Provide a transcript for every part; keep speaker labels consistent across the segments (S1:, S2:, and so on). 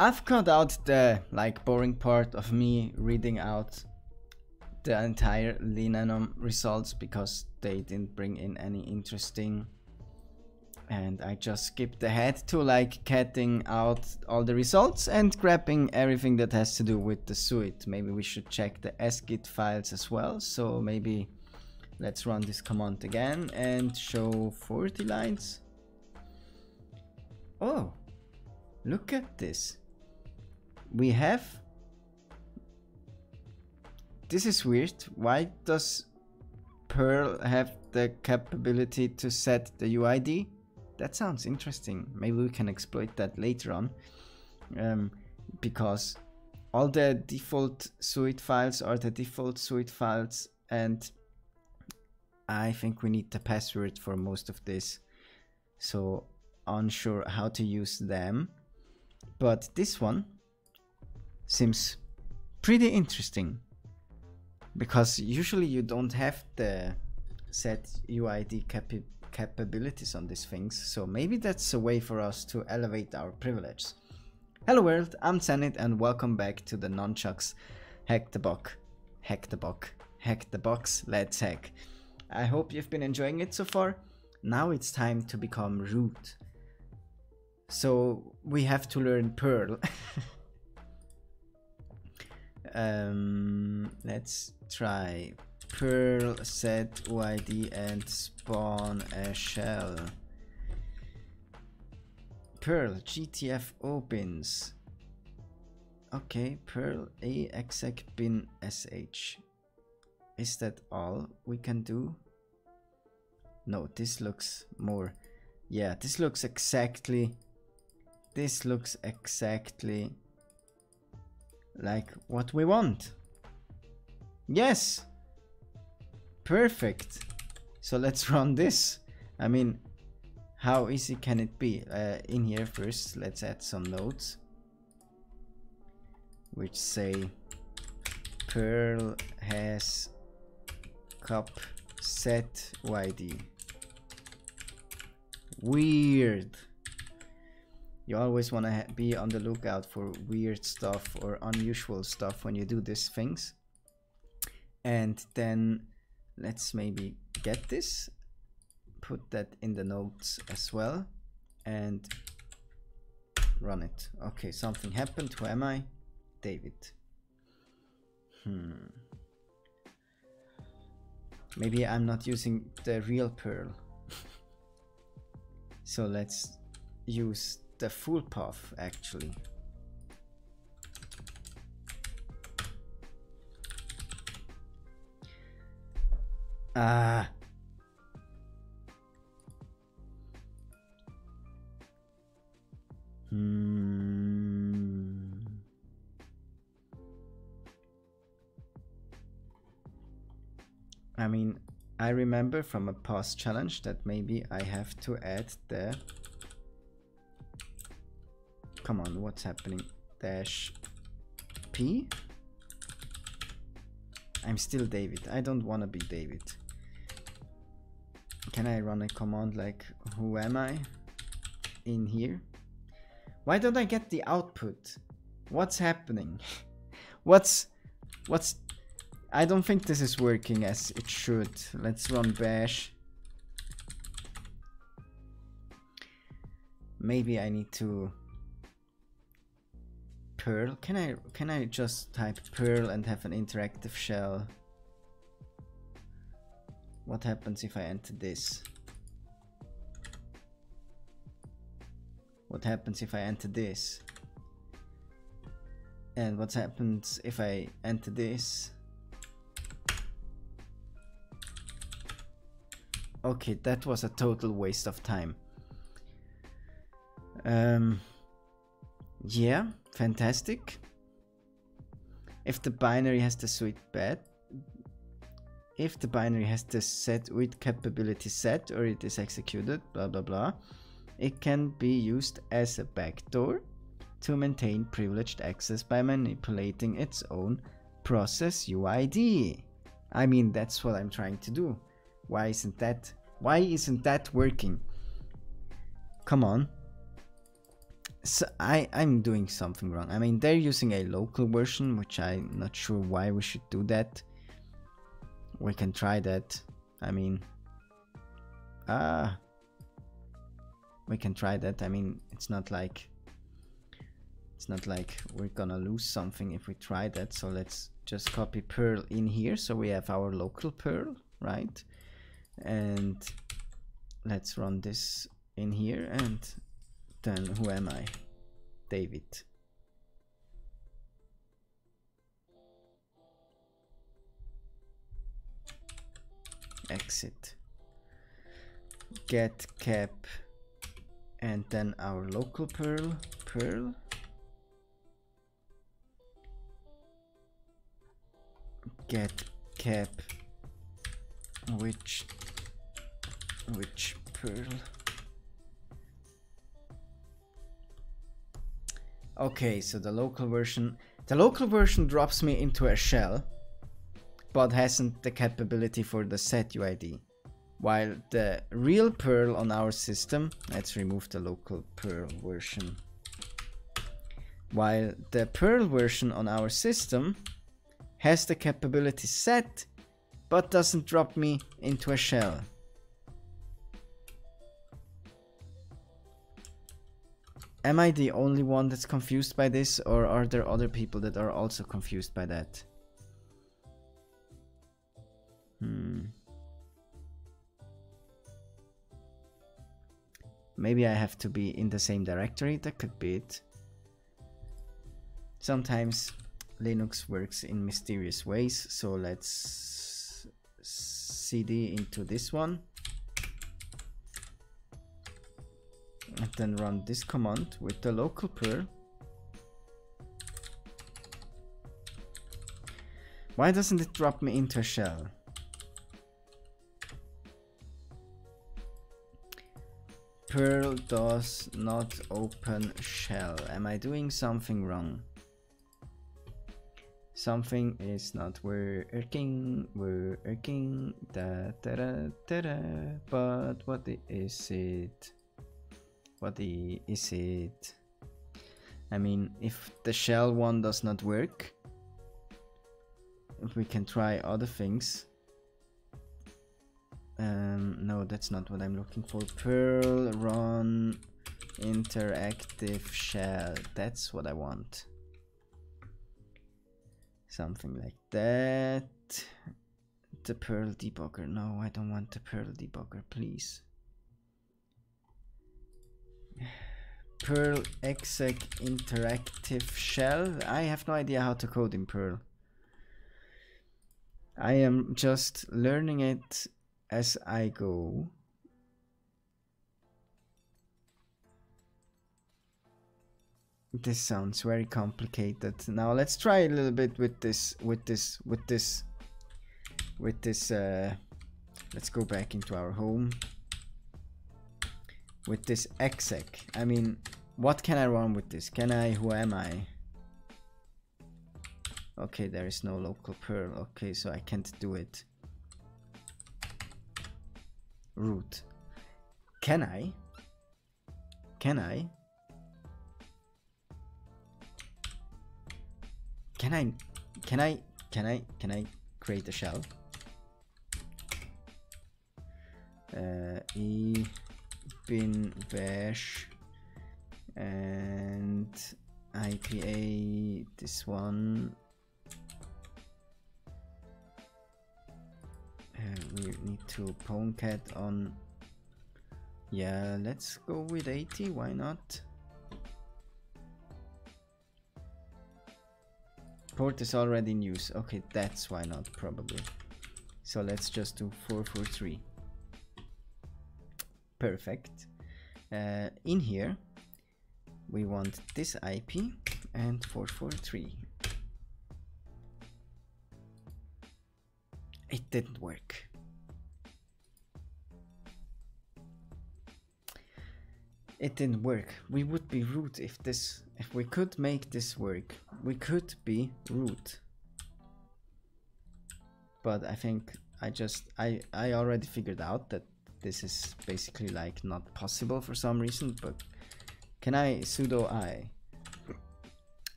S1: I've cut out the boring part of me reading out the entire Linenum results because they didn't bring in any interesting, and I just skipped ahead to cutting out all the results and grabbing everything that has to do with the suite. Maybe we should check the sgit files as well. So maybe let's run this command again and show 40 lines. Oh, look at this. We have, this is weird. Why does Perl have the capability to set the UID? That sounds interesting. Maybe we can exploit that later on, because all the default suite files are the default suite files, and I think we need the password for most of this, so unsure how to use them. But this one seems pretty interesting, because usually you don't have the set UID capabilities on these things, so maybe that's a way for us to elevate our privilege. Hello world, I'm Zenit and welcome back to the Nunchucks Hack the Box. Hack the box, let's hack. I hope you've been enjoying it so far. Now it's time to become root. So we have to learn Perl. Let's try Perl set UID and spawn a shell. Perl GTF opens. Okay, Perl exec bin sh. Is that all we can do? No, this looks more. Yeah, this looks exactly like what we want. Yes, perfect. So let's run this. I mean, how easy can it be? In here first, let's add some nodes which say Perl has cup set UID. Weird. You always want to be on the lookout for weird stuff or unusual stuff when you do these things. And then let's maybe get this, put that in the notes as well, and run it. Okay, something happened. Who am I? David. Maybe I'm not using the real Perl. So let's use the full path actually. I mean, I remember from a past challenge that maybe I have to add the, come on, what's happening, -p. I'm still David. I don't want to be David. Can I run a command like who am I in here? Why don't I get the output? What's happening? what's I don't think this is working as it should. Let's run bash. Maybe I need to Perl. Can I just type Perl and have an interactive shell? What happens if I enter this? What happens if I enter this? And what happens if I enter this? Okay, that was a total waste of time. Yeah, fantastic. If the binary has the suite bed, if the binary has the set with capability set or it is executed, blah blah blah, it can be used as a backdoor to maintain privileged access by manipulating its own process UID. I mean, that's what I'm trying to do. Why isn't that working? Come on. So I'm doing something wrong. I mean, they're using a local version, which I'm not sure why we should do that. We can try that. I mean, we can try that. I mean, it's not like we're gonna lose something if we try that. So let's just copy Perl in here. So we have our local Perl, right? And let's run this in here, and then who am I? David. Exit. Get cap, and then our local Perl. Get cap, which Perl. Okay, so the local version drops me into a shell, but hasn't the capability for the setuid. While the real Perl on our system, let's remove the local Perl version. While the Perl version on our system has the capability set, but doesn't drop me into a shell. Am I the only one that's confused by this, or are there other people that are also confused by that? Maybe I have to be in the same directory, that could be it. Sometimes Linux works in mysterious ways, so let's cd into this one. And then run this command with the local Perl. Why doesn't it drop me into a shell? Perl does not open shell. Am I doing something wrong? Something is not working, da da da da da. But what is it? What is it? I mean, if the shell one does not work, if we can try other things. No, that's not what I'm looking for. Perl run interactive shell. That's what I want. Something like that. The Perl debugger. No, I don't want the Perl debugger, please. Perl exec interactive shell. I have no idea how to code in Perl. I am just learning it as I go. This sounds very complicated. Now let's try a little bit with this. Let's go back into our home. With this exec, I mean, what can I run with this? Can I? Who am I? Okay, there is no local Perl. Okay, so I can't do it. Root. Can I? Can I create a shell? Bin bash and IPA this one. We need to pwncat on. Yeah, let's go with 80. Why not? Port is already in use. Okay, that's why not, probably. So let's just do 443. Perfect. In here, we want this IP and 443. It didn't work. It didn't work. We would be root if we could make this work. We could be root. But I think I already figured out that this is basically like not possible for some reason, but Can I sudo I?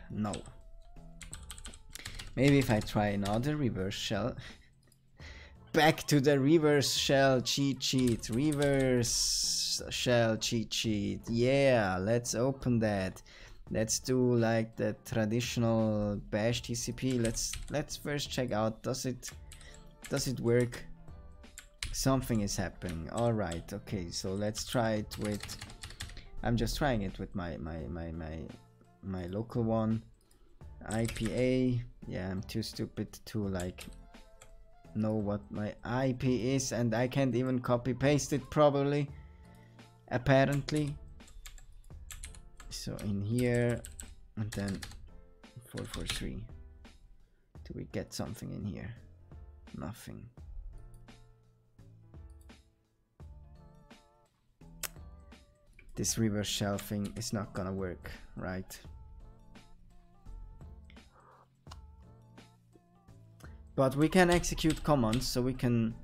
S1: No. Maybe if I try another reverse shell. Back to the reverse shell cheat sheet. Reverse shell cheat sheet. Yeah, let's open that. Let's do like the traditional bash TCP. Let's first check out, does it work? Something is happening. All right, okay, so let's try it with, I'm just trying it with my local one. IPA. Yeah, I'm too stupid to like know what my IP is, and I can't even copy paste it properly, apparently. So in here, and then 443. Do we get something in here? Nothing. This reverse shell thing is not gonna work, right? But we can execute commands, so we can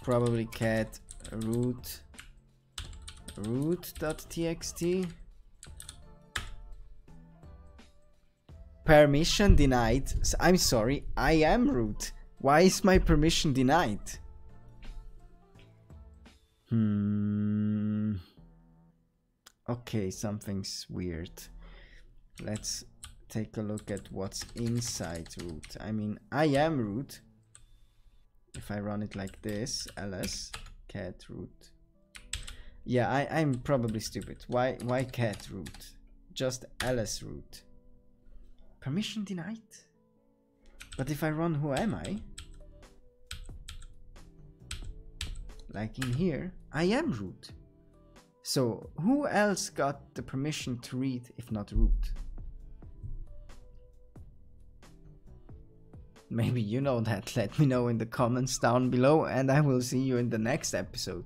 S1: probably cat root.txt. Permission denied. I'm sorry, I am root. Why is my permission denied? Okay, something's weird. Let's take a look at what's inside root. I mean, I am root. If I run it like this, ls cat root. Yeah, I'm probably stupid. Why cat root? Just ls root. Permission denied. But if I run who am I? Like in here, I am root. So who else got the permission to read if not root? Maybe you know that. Let me know in the comments down below, and I will see you in the next episode.